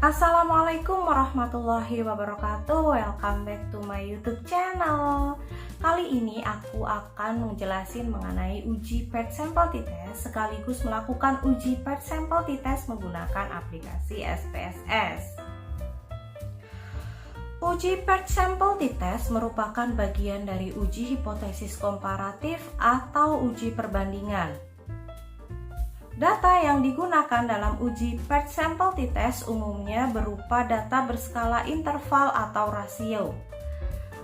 Assalamualaikum warahmatullahi wabarakatuh. Welcome back to my YouTube channel. Kali ini aku akan menjelasin mengenai uji PET Sample T-Test sekaligus melakukan uji PET Sample T-Test menggunakan aplikasi SPSS. Uji PET Sample T-Test merupakan bagian dari uji hipotesis komparatif atau uji perbandingan. Data yang digunakan dalam uji PET Sample T-Test umumnya berupa data berskala interval atau rasio.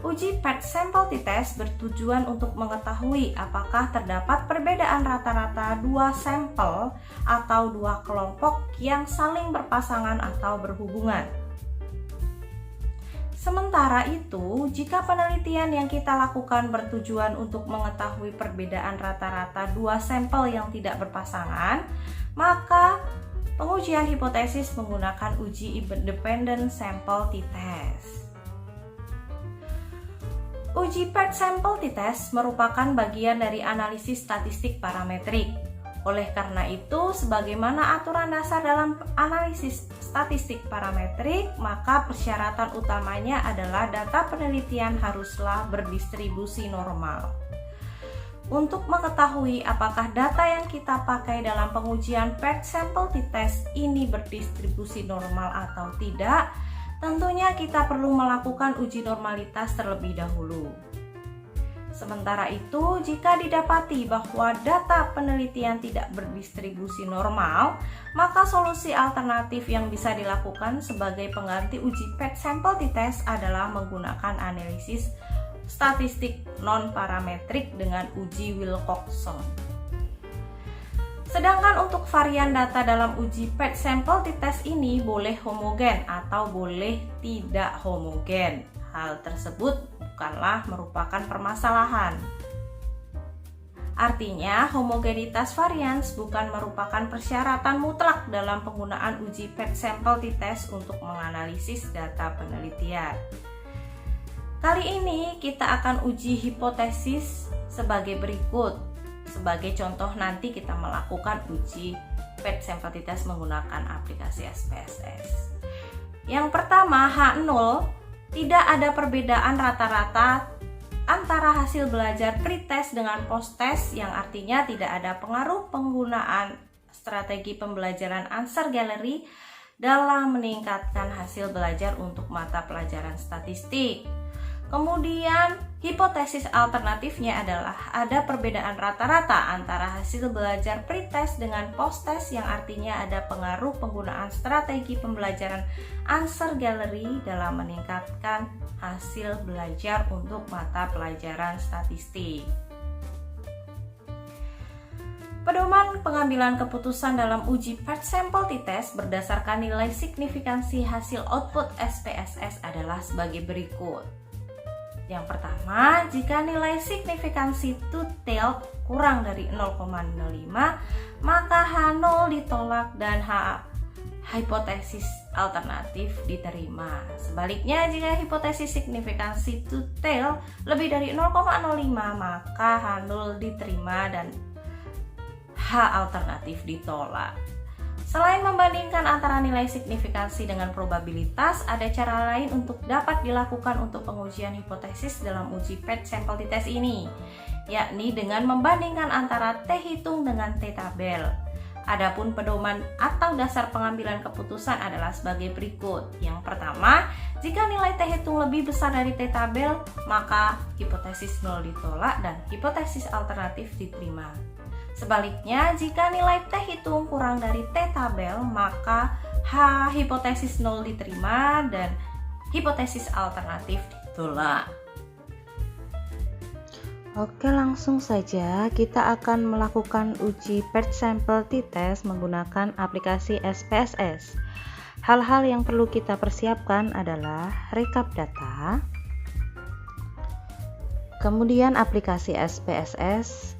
Uji PET Sample T-Test bertujuan untuk mengetahui apakah terdapat perbedaan rata-rata dua sampel atau dua kelompok yang saling berpasangan atau berhubungan. Sementara itu, jika penelitian yang kita lakukan bertujuan untuk mengetahui perbedaan rata-rata dua sampel yang tidak berpasangan, maka pengujian hipotesis menggunakan uji Independent Sample T-Test. Uji PET Sample T-Test merupakan bagian dari analisis statistik parametrik. Oleh karena itu, sebagaimana aturan dasar dalam analisis statistik parametrik, maka persyaratan utamanya adalah data penelitian haruslah berdistribusi normal. Untuk mengetahui apakah data yang kita pakai dalam pengujian PET Sample T-Test ini berdistribusi normal atau tidak, tentunya kita perlu melakukan uji normalitas terlebih dahulu. Sementara itu, jika didapati bahwa data penelitian tidak berdistribusi normal, maka solusi alternatif yang bisa dilakukan sebagai pengganti uji PET Sample T-Test adalah menggunakan analisis statistik non-parametrik dengan uji Wilcoxon. Sedangkan untuk varian data dalam uji PET Sample T-Test ini boleh homogen atau boleh tidak homogen. Hal tersebut bukanlah merupakan permasalahan. Artinya, homogenitas varians bukan merupakan persyaratan mutlak dalam penggunaan uji PET Sample T-Test untuk menganalisis data penelitian. Kali ini kita akan uji hipotesis sebagai berikut. Sebagai contoh, nanti kita melakukan uji PET Sample T-Test menggunakan aplikasi SPSS. Yang pertama, H0, tidak ada perbedaan rata-rata antara hasil belajar pre-test dengan post-test, yang artinya tidak ada pengaruh penggunaan strategi pembelajaran answer gallery dalam meningkatkan hasil belajar untuk mata pelajaran statistik. Kemudian, hipotesis alternatifnya adalah ada perbedaan rata-rata antara hasil belajar pre-test dengan post-test, yang artinya ada pengaruh penggunaan strategi pembelajaran answer gallery dalam meningkatkan hasil belajar untuk mata pelajaran statistik. Pedoman pengambilan keputusan dalam uji PET Sample T-Test berdasarkan nilai signifikansi hasil output SPSS adalah sebagai berikut. Yang pertama, jika nilai signifikansi two-tailed kurang dari 0,05, maka H0 ditolak dan hipotesis alternatif diterima. Sebaliknya, jika hipotesis signifikansi two-tailed lebih dari 0,05, maka H0 diterima dan H alternatif ditolak. Selain membandingkan antara nilai signifikansi dengan probabilitas, ada cara lain untuk dapat dilakukan untuk pengujian hipotesis dalam uji PET Sample T-Test ini, yakni dengan membandingkan antara T-hitung dengan T-tabel. Adapun pedoman atau dasar pengambilan keputusan adalah sebagai berikut. Yang pertama, jika nilai T-hitung lebih besar dari T-tabel, maka hipotesis 0 ditolak dan hipotesis alternatif diterima. Sebaliknya, jika nilai T-hitung kurang dari T-tabel, maka hipotesis 0 diterima dan hipotesis alternatif ditolak. Oke, langsung saja kita akan melakukan uji PET Sample T-Test menggunakan aplikasi SPSS. Hal-hal yang perlu kita persiapkan adalah rekap data, kemudian aplikasi SPSS,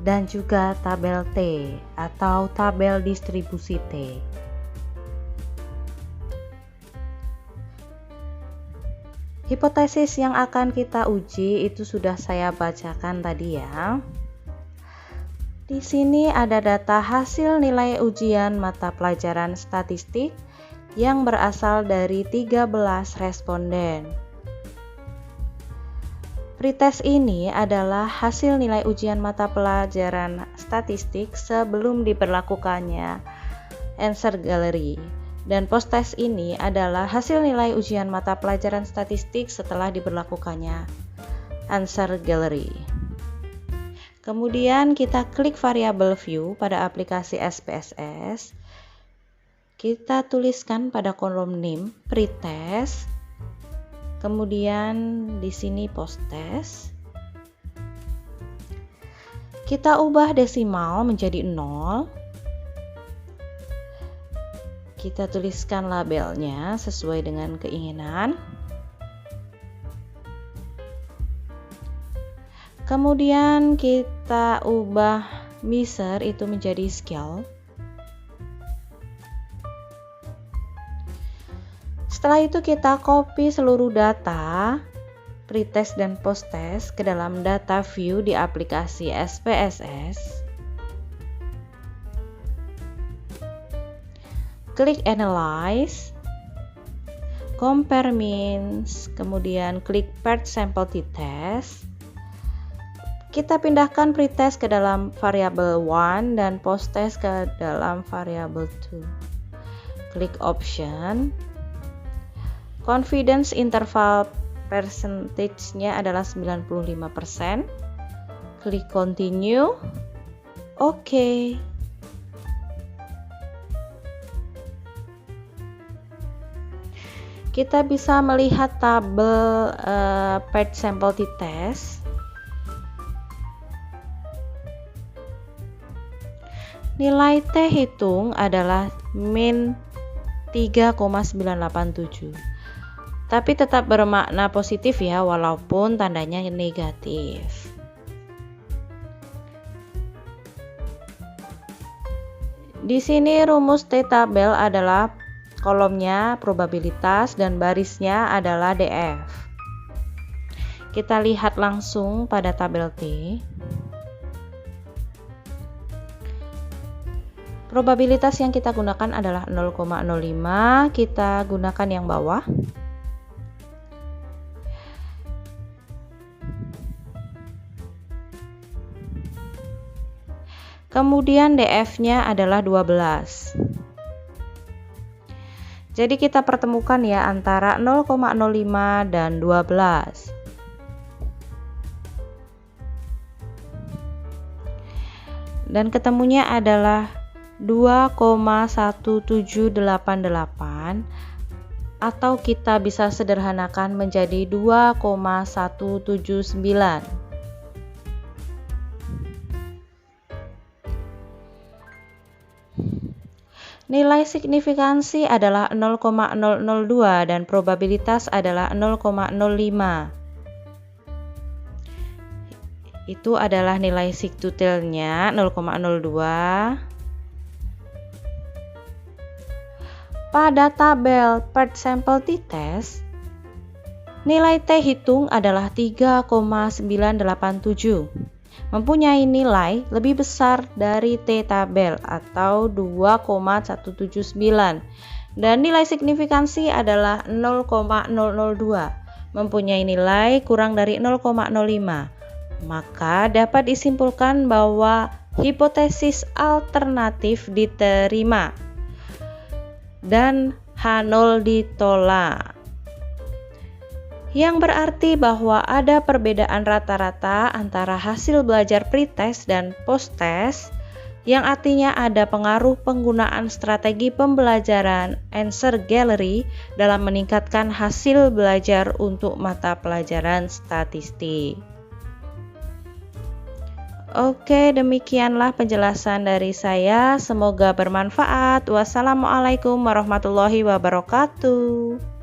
dan juga tabel T atau tabel distribusi T. Hipotesis yang akan kita uji itu sudah saya bacakan tadi ya. Di sini ada data hasil nilai ujian mata pelajaran statistik yang berasal dari 13 responden. Pretest ini adalah hasil nilai ujian mata pelajaran statistik sebelum diberlakukannya answer gallery, dan post-test ini adalah hasil nilai ujian mata pelajaran statistik setelah diberlakukannya answer gallery. Kemudian kita klik variabel view pada aplikasi SPSS. Kita tuliskan pada kolom name pretest. Kemudian di sini post-test. Kita ubah desimal menjadi 0. Kita tuliskan labelnya sesuai dengan keinginan. Kemudian kita ubah measure itu menjadi scale. Setelah itu kita copy seluruh data pretest dan post-test ke dalam data view di aplikasi SPSS. Klik analyze, compare means, kemudian klik paired sample t-test. Kita pindahkan pretest ke dalam variabel 1 dan post-test ke dalam variabel 2. Klik option. Confidence interval percentage-nya adalah 95%. Klik continue. Oke. Kita bisa melihat tabel paired sample t-test. Nilai T hitung adalah min 3,987. Tapi tetap bermakna positif ya, walaupun tandanya negatif. Di sini rumus T tabel adalah kolomnya probabilitas dan barisnya adalah DF. Kita lihat langsung pada tabel T. Probabilitas yang kita gunakan adalah 0,05. Kita gunakan yang bawah. Kemudian DF-nya adalah 12. Jadi kita pertemukan ya antara 0,05 dan 12. Dan ketemunya adalah 2,1788, atau kita bisa sederhanakan menjadi 2,179. Nilai signifikansi adalah 0,002 dan probabilitas adalah 0,05. Itu adalah nilai sigtutilnya 0,02. Pada tabel paired sample t-test, nilai T hitung adalah 3,987. Mempunyai nilai lebih besar dari T tabel atau 2,179, dan nilai signifikansi adalah 0,002, mempunyai nilai kurang dari 0,05. Maka dapat disimpulkan bahwa hipotesis alternatif diterima dan H0 ditolak. Yang berarti bahwa ada perbedaan rata-rata antara hasil belajar pretest dan post-test, yang artinya ada pengaruh penggunaan strategi pembelajaran answer gallery dalam meningkatkan hasil belajar untuk mata pelajaran statistik. Oke, demikianlah penjelasan dari saya. Semoga bermanfaat. Wassalamualaikum warahmatullahi wabarakatuh.